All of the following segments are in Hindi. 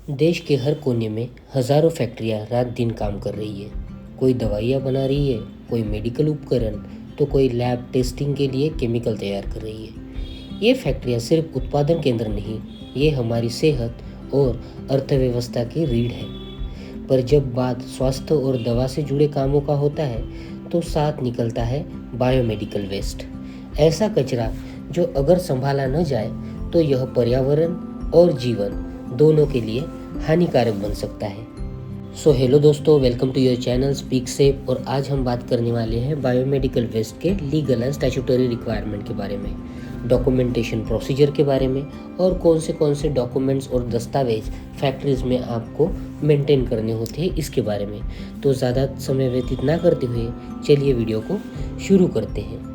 देश के हर कोने में हजारों फैक्ट्रियां रात दिन काम कर रही है। कोई दवाइयाँ बना रही है, कोई मेडिकल उपकरण, तो कोई लैब टेस्टिंग के लिए केमिकल तैयार कर रही है। ये फैक्ट्रियां सिर्फ उत्पादन केंद्र नहीं, ये हमारी सेहत और अर्थव्यवस्था की रीढ़ है। पर जब बात स्वास्थ्य और दवा से जुड़े कामों का होता है तो साथ निकलता है बायोमेडिकल वेस्ट। ऐसा कचरा जो अगर संभाला न जाए तो यह पर्यावरण और जीवन दोनों के लिए हानिकारक बन सकता है। सो हेलो दोस्तों, welcome to your channel Speak Safe. और आज हम बात करने वाले हैं बायोमेडिकल वेस्ट के लीगल एंड स्टैट्यूटरी रिक्वायरमेंट के बारे में, डॉक्यूमेंटेशन प्रोसीजर के बारे में और कौन से डॉक्यूमेंट्स और दस्तावेज फैक्ट्रीज में आपको मेंटेन करने होते हैं इसके बारे में। तो ज़्यादा समय व्यतीत ना करते हुए चलिए वीडियो को शुरू करते हैं।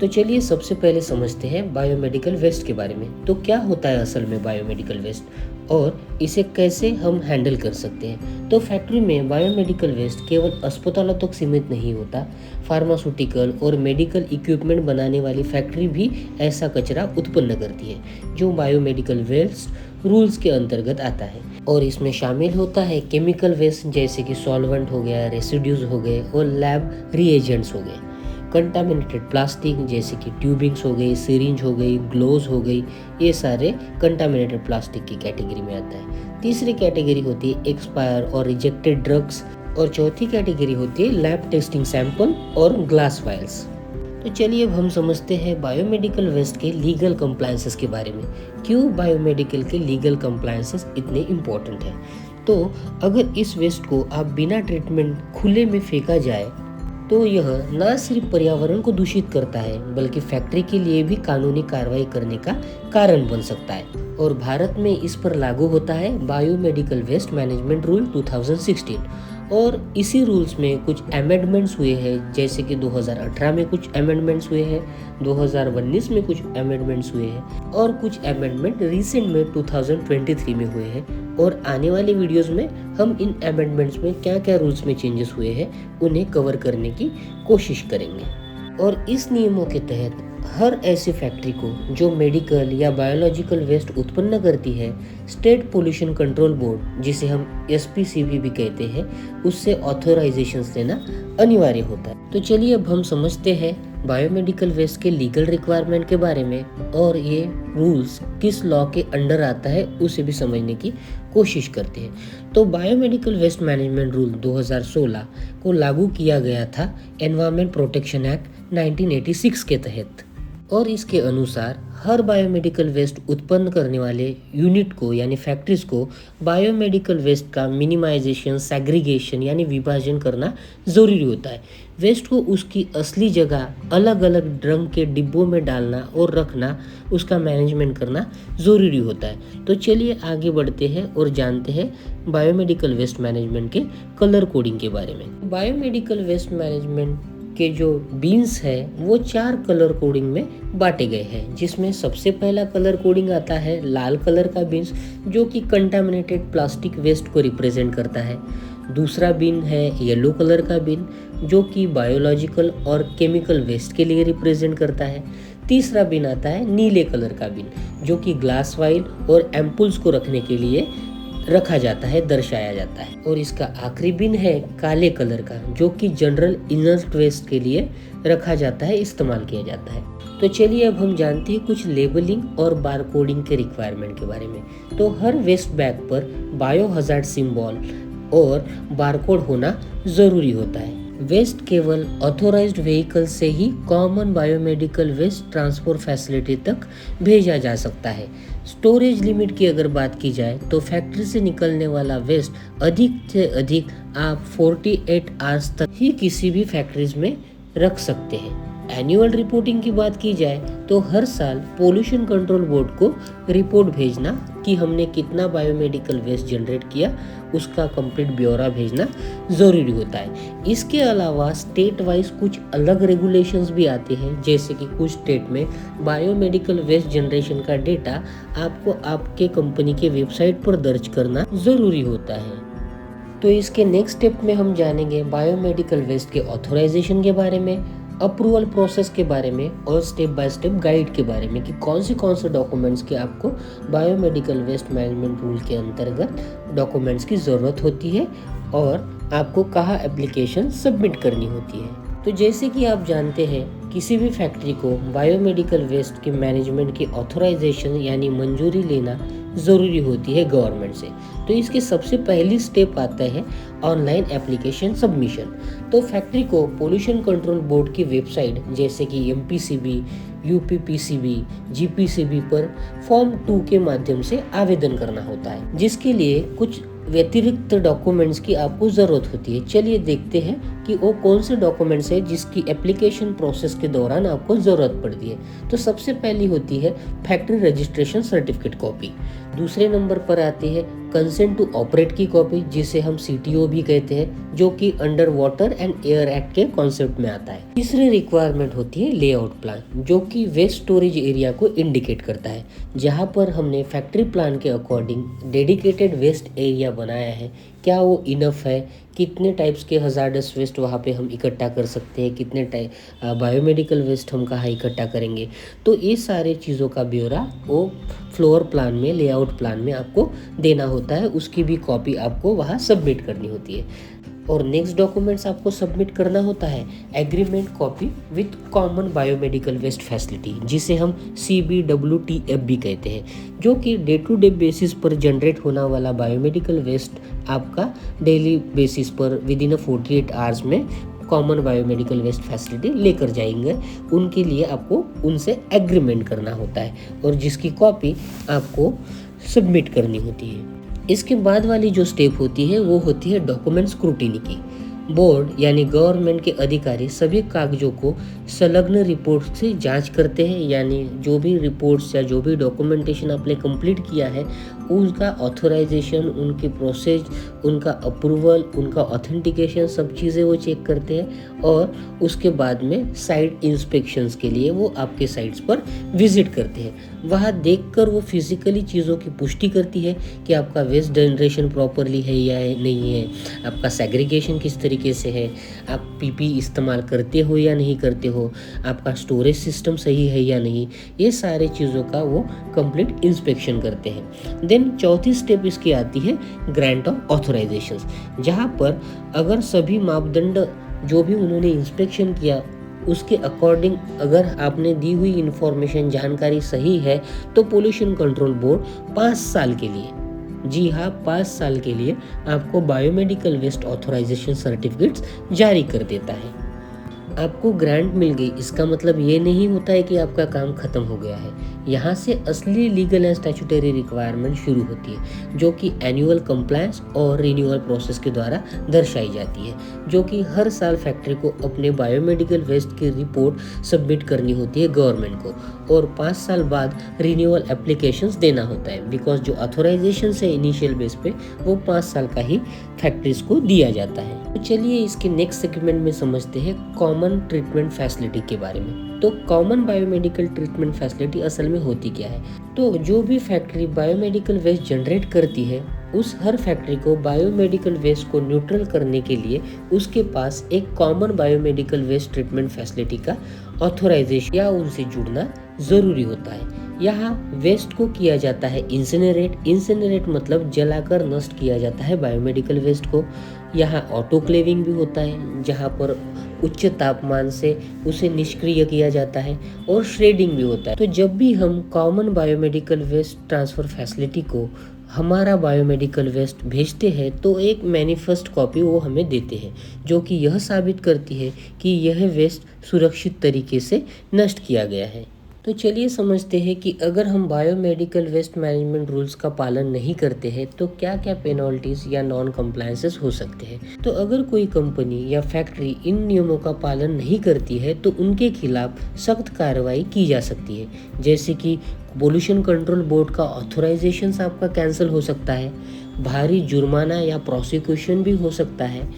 तो चलिए सबसे पहले समझते हैं बायोमेडिकल वेस्ट के बारे में। तो क्या होता है असल में बायोमेडिकल वेस्ट और इसे कैसे हम हैंडल कर सकते हैं। तो फैक्ट्री में बायोमेडिकल वेस्ट केवल अस्पतालों तक सीमित नहीं होता। फार्मास्यूटिकल और मेडिकल इक्विपमेंट बनाने वाली फैक्ट्री भी ऐसा कचरा उत्पन्न करती है जो बायोमेडिकल वेस्ट रूल्स के अंतर्गत आता है। और इसमें शामिल होता है केमिकल वेस्ट जैसे कि सॉल्वेंट हो गया, रेसिड्यूज हो गए और लैब रिएजेंट्स हो गए। कंटामिनेटेड प्लास्टिक जैसे कि ट्यूबिंग्स हो गई, सिरिंज हो गई, ग्लोव्स हो गई, ये सारे कंटामिनेटेड प्लास्टिक की कैटेगरी में आता है। तीसरी कैटेगरी होती है एक्सपायर और रिजेक्टेड ड्रग्स और चौथी कैटेगरी होती है लैब टेस्टिंग सैंपल और ग्लास वायल्स। तो चलिए अब हम समझते हैं बायोमेडिकल वेस्ट के लीगल कंप्लायंसेस के बारे में। क्यों बायोमेडिकल के लीगल कंप्लायंसेस इतने इम्पोर्टेंट हैं। तो अगर इस वेस्ट को आप बिना ट्रीटमेंट खुले में फेंका जाए तो यह न सिर्फ पर्यावरण को दूषित करता है बल्कि फैक्ट्री के लिए भी कानूनी कार्रवाई करने का कारण बन सकता है। और भारत में इस पर लागू होता है बायोमेडिकल वेस्ट मैनेजमेंट रूल 2016 और इसी रूल्स में कुछ अमेंडमेंट्स हुए हैं, जैसे कि 2018 में कुछ अमेंडमेंट्स हुए हैं, 2019 में कुछ अमेंडमेंट्स हुए हैं और कुछ अमेंडमेंट रिसेंट में 2023 में हुए हैं। और आने वाले वीडियोस में हम इन अमेंडमेंट्स में क्या क्या रूल्स में चेंजेस हुए हैं उन्हें कवर करने की कोशिश करेंगे। और इस नियमों के तहत हर ऐसी फैक्ट्री को जो मेडिकल या बायोलॉजिकल वेस्ट उत्पन्न करती है, स्टेट पोल्यूशन कंट्रोल बोर्ड जिसे हम SPCB भी कहते हैं, उससे ऑथराइजेशंस लेना अनिवार्य होता है। तो चलिए अब हम समझते हैं बायोमेडिकल वेस्ट के लीगल रिक्वायरमेंट के बारे में और ये रूल्स किस लॉ के अंडर आता है उसे भी समझने की कोशिश करते हैं। तो बायोमेडिकल वेस्ट मैनेजमेंट रूल 2016 को लागू किया गया था एनवायरमेंट प्रोटेक्शन एक्ट 1986 के तहत। और इसके अनुसार हर बायोमेडिकल वेस्ट उत्पन्न करने वाले यूनिट को यानी फैक्ट्रीज को बायोमेडिकल वेस्ट का मिनिमाइजेशन, सेग्रीगेशन यानी विभाजन करना ज़रूरी होता है। वेस्ट को उसकी असली जगह अलग अलग रंग के डिब्बों में डालना और रखना, उसका मैनेजमेंट करना ज़रूरी होता है। तो चलिए आगे बढ़ते हैं और जानते हैं बायोमेडिकल वेस्ट मैनेजमेंट के कलर कोडिंग के बारे में। बायोमेडिकल वेस्ट मैनेजमेंट के जो बीन्स है वो 4 कलर कोडिंग में बांटे गए हैं, जिसमें सबसे पहला कलर कोडिंग आता है लाल कलर का बीन्स जो कि कंटामिनेटेड प्लास्टिक वेस्ट को रिप्रेजेंट करता है। दूसरा बीन है येलो कलर का बीन जो कि बायोलॉजिकल और केमिकल वेस्ट के लिए रिप्रेजेंट करता है। तीसरा बीन आता है नीले कलर का बीन जो कि ग्लास वाइल और एम्पुल्स को रखने के लिए रखा जाता है, दर्शाया जाता है। और इसका आखिरी बिन है काले कलर का जो कि जनरल इनर्ट वेस्ट के लिए रखा जाता है, इस्तेमाल किया जाता है। तो चलिए अब हम जानते हैं कुछ लेबलिंग और बार कोडिंग के रिक्वायरमेंट के बारे में। तो हर वेस्ट बैग पर बायो हजार्ड सिंबल और बारकोड होना जरूरी होता है। वेस्ट केवल ऑथोराइज्ड व्हीकल से ही common biomedical waste transport facility तक भेजा जा सकता है। स्टोरेज लिमिट की अगर बात की जाए तो फैक्ट्री से निकलने वाला वेस्ट अधिक से अधिक आप 48 आवर्स तक ही किसी भी फैक्ट्रीज में रख सकते हैं। एनुअल रिपोर्टिंग की बात की जाए तो हर साल पोल्यूशन कंट्रोल बोर्ड को रिपोर्ट भेजना कि हमने कितना बायोमेडिकल वेस्ट जनरेट किया, उसका कंप्लीट ब्यौरा भेजना ज़रूरी होता है। इसके अलावा स्टेट वाइज कुछ अलग रेगुलेशंस भी आते हैं, जैसे कि कुछ स्टेट में बायोमेडिकल वेस्ट जनरेशन का डेटा आपको आपके कंपनी के वेबसाइट पर दर्ज करना ज़रूरी होता है। तो इसके नेक्स्ट स्टेप में हम जानेंगे बायोमेडिकल वेस्ट के ऑथराइजेशन के बारे में अप्रूवल प्रोसेस के बारे में और स्टेप बाय स्टेप गाइड के बारे में कि कौन से डॉक्यूमेंट्स की आपको बायोमेडिकल वेस्ट मैनेजमेंट रूल के अंतर्गत डॉक्यूमेंट्स की ज़रूरत होती है और आपको कहाँ एप्लीकेशन सबमिट करनी होती है। तो जैसे कि आप जानते हैं, किसी भी फैक्ट्री को बायोमेडिकल वेस्ट के मैनेजमेंट की ऑथराइजेशन यानी मंजूरी लेना ज़रूरी होती है गवर्नमेंट से। तो इसके सबसे पहली स्टेप आता है ऑनलाइन एप्लीकेशन सबमिशन। तो फैक्ट्री को पोल्यूशन कंट्रोल बोर्ड की वेबसाइट जैसे कि MPCB, UPPCB, GPCB पर फॉर्म 2 के माध्यम से आवेदन करना होता है, जिसके लिए कुछ व्यतिरिक्त डॉक्यूमेंट्स की आपको ज़रूरत होती है। चलिए देखते हैं कि वो कौन से डॉक्यूमेंट्स है जिसकी एप्लीकेशन प्रोसेस के दौरान आपको ज़रूरत पड़ती है। तो सबसे पहली होती है फैक्ट्री रजिस्ट्रेशन सर्टिफिकेट कॉपी। दूसरे नंबर पर आती है कंसेंट टू ऑपरेट की कॉपी, जिसे हम CTO भी कहते हैं, जो कि under water and air act के कॉन्सेप्ट में आता है। तीसरी रिक्वायरमेंट होती है लेआउट प्लान, जो कि वेस्ट स्टोरेज एरिया को इंडिकेट करता है, जहां पर हमने फैक्ट्री प्लान के अकॉर्डिंग डेडिकेटेड वेस्ट एरिया बनाया है। क्या वो इनफ है, कितने टाइप्स के हजार्डस वेस्ट वहाँ पे हम इकट्ठा कर सकते हैं, कितने बायोमेडिकल वेस्ट हम कहाँ इकट्ठा करेंगे। तो ये सारे चीज़ों का ब्यौरा वो फ्लोर प्लान में, लेआउट प्लान में आपको देना होता है। उसकी भी कॉपी आपको वहाँ सबमिट करनी होती है। और नेक्स्ट डॉक्यूमेंट्स आपको सबमिट करना होता है agreement copy with common biomedical waste facility, जिसे हम CBWTF भी कहते हैं, जो कि डे टू डे बेसिस पर जनरेट होने वाला बायोमेडिकल वेस्ट आपका डेली बेसिस पर विद इन 48 आवर्स में कॉमन बायोमेडिकल वेस्ट फैसिलिटी लेकर जाएंगे। उनके लिए आपको उनसे एग्रीमेंट करना होता है और जिसकी कॉपी आपको सबमिट करनी होती है। इसके बाद वाली जो स्टेप होती है वो होती है डॉक्यूमेंट स्क्रूटिनी की। बोर्ड यानी गवर्नमेंट के अधिकारी सभी कागजों को संलग्न रिपोर्ट से जांच करते हैं, यानी जो भी रिपोर्ट्स या जो भी डॉक्यूमेंटेशन आपने कंप्लीट किया है उसका ऑथराइजेशन, उनकी प्रोसेस, उनका अप्रूवल, उनका ऑथेंटिकेशन, सब चीज़ें वो चेक करते हैं। और उसके बाद में साइट इंस्पेक्शंस के लिए वो आपके साइट्स पर विजिट करते हैं। वहाँ देखकर वो फिजिकली चीज़ों की पुष्टि करती है कि आपका वेस्ट जनरेशन प्रॉपरली है या नहीं है, आपका सेग्रीगेशन किस तरीके से है, आप PP इस्तेमाल करते हो या नहीं करते हो, आपका स्टोरेज सिस्टम सही है या नहीं, ये सारे चीज़ों का वो कंप्लीट इंस्पेक्शन करते हैं। देन चौथी स्टेप इसकी आती है ग्रांट ऑफ ऑथराइजेशंस, जहाँ पर अगर सभी मापदंड जो भी उन्होंने इंस्पेक्शन किया उसके अकॉर्डिंग अगर आपने दी हुई इंफॉर्मेशन, जानकारी सही है, तो पोल्यूशन कंट्रोल बोर्ड 5 साल के लिए, जी हाँ 5 साल के लिए आपको बायोमेडिकल वेस्ट ऑथराइजेशन सर्टिफिकेट्स जारी कर देता है। आपको ग्रांट मिल गई, इसका मतलब ये नहीं होता है कि आपका काम खत्म हो गया है। यहाँ से असली लीगल एंड स्टैट्यूटरी रिक्वायरमेंट शुरू होती है, जो कि एनुअल कंप्लायंस और रिन्यूअल प्रोसेस के द्वारा दर्शाई जाती है, जो कि हर साल फैक्ट्री को अपने बायोमेडिकल वेस्ट की रिपोर्ट सबमिट करनी होती है गवर्नमेंट को, और 5 साल बाद रिन्यूअल एप्लीकेशंस देना होता है। बिकॉज जो ऑथराइजेशन है इनिशियल बेस पे वो 5 साल का ही फैक्ट्रीज को दिया जाता है। तो चलिए इसके नेक्स्ट सेगमेंट में समझते हैं कॉमन ट्रीटमेंट फैसिलिटी के बारे में। तो कॉमन बायोमेडिकल ट्रीटमेंट फैसिलिटी असल में होती क्या है? तो जो भी फैक्ट्री बायोमेडिकल वेस्ट जनरेट करती है, उस हर फैक्ट्री को बायोमेडिकल वेस्ट को न्यूट्रल करने के लिए उसके पास एक common biomedical waste treatment facility का ऑथराइजेशन या उनसे जुड़ना जरूरी होता है। यहाँ वेस्ट को किया जाता है इंसिनरेट मतलब जलाकर नष्ट किया जाता है बायोमेडिकल वेस्ट को। यहाँ ऑटोक्लेविंग भी होता है, जहाँ पर उच्च तापमान से उसे निष्क्रिय किया जाता है, और श्रेडिंग भी होता है। तो जब भी हम common biomedical waste transfer facility को हमारा बायोमेडिकल वेस्ट भेजते हैं तो एक मैनिफेस्ट कॉपी वो हमें देते हैं, जो कि यह साबित करती है कि यह वेस्ट सुरक्षित तरीके से नष्ट किया गया है। तो चलिए समझते हैं कि अगर हम बायोमेडिकल वेस्ट मैनेजमेंट रूल्स का पालन नहीं करते हैं तो क्या क्या पेनल्टीज या नॉन कंप्लायंसेस हो सकते हैं। तो अगर कोई कंपनी या फैक्ट्री इन नियमों का पालन नहीं करती है तो उनके खिलाफ सख्त कार्रवाई की जा सकती है, जैसे कि पोल्यूशन कंट्रोल बोर्ड का ऑथराइजेशन आपका कैंसिल हो सकता है, भारी जुर्माना या प्रोसिक्यूशन भी हो सकता है,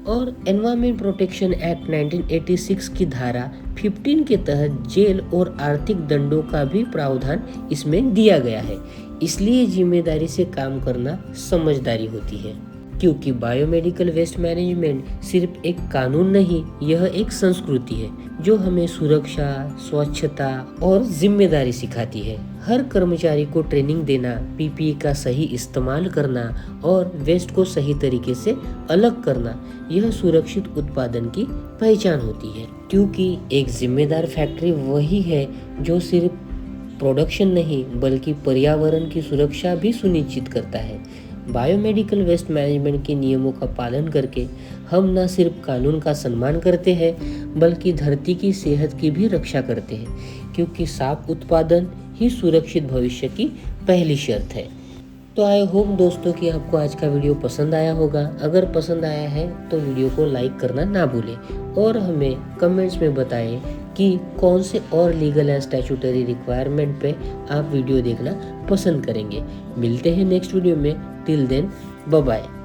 और एनवायरमेंट प्रोटेक्शन एक्ट 1986 की धारा 15 के तहत जेल और आर्थिक दंडों का भी प्रावधान इसमें दिया गया है। इसलिए जिम्मेदारी से काम करना समझदारी होती है। क्योंकि बायोमेडिकल वेस्ट मैनेजमेंट सिर्फ एक कानून नहीं, यह एक संस्कृति है जो हमें सुरक्षा, स्वच्छता और जिम्मेदारी सिखाती है। हर कर्मचारी को ट्रेनिंग देना, पीपीई का सही इस्तेमाल करना और वेस्ट को सही तरीके से अलग करना, यह सुरक्षित उत्पादन की पहचान होती है। क्योंकि एक जिम्मेदार फैक्ट्री वही है जो सिर्फ प्रोडक्शन नहीं बल्कि पर्यावरण की सुरक्षा भी सुनिश्चित करता है। बायोमेडिकल वेस्ट मैनेजमेंट के नियमों का पालन करके हम न सिर्फ कानून का सम्मान करते हैं बल्कि धरती की सेहत की भी रक्षा करते हैं, क्योंकि साफ उत्पादन ही सुरक्षित भविष्य की पहली शर्त है। तो आई होप दोस्तों कि आपको आज का वीडियो पसंद आया होगा। अगर पसंद आया है तो वीडियो को लाइक करना ना भूलें और हमें कमेंट्स में बताएं कि कौन से और लीगल एंड स्टैट्यूटरी रिक्वायरमेंट पे आप वीडियो देखना पसंद करेंगे। मिलते हैं नेक्स्ट वीडियो में। Till then bye bye.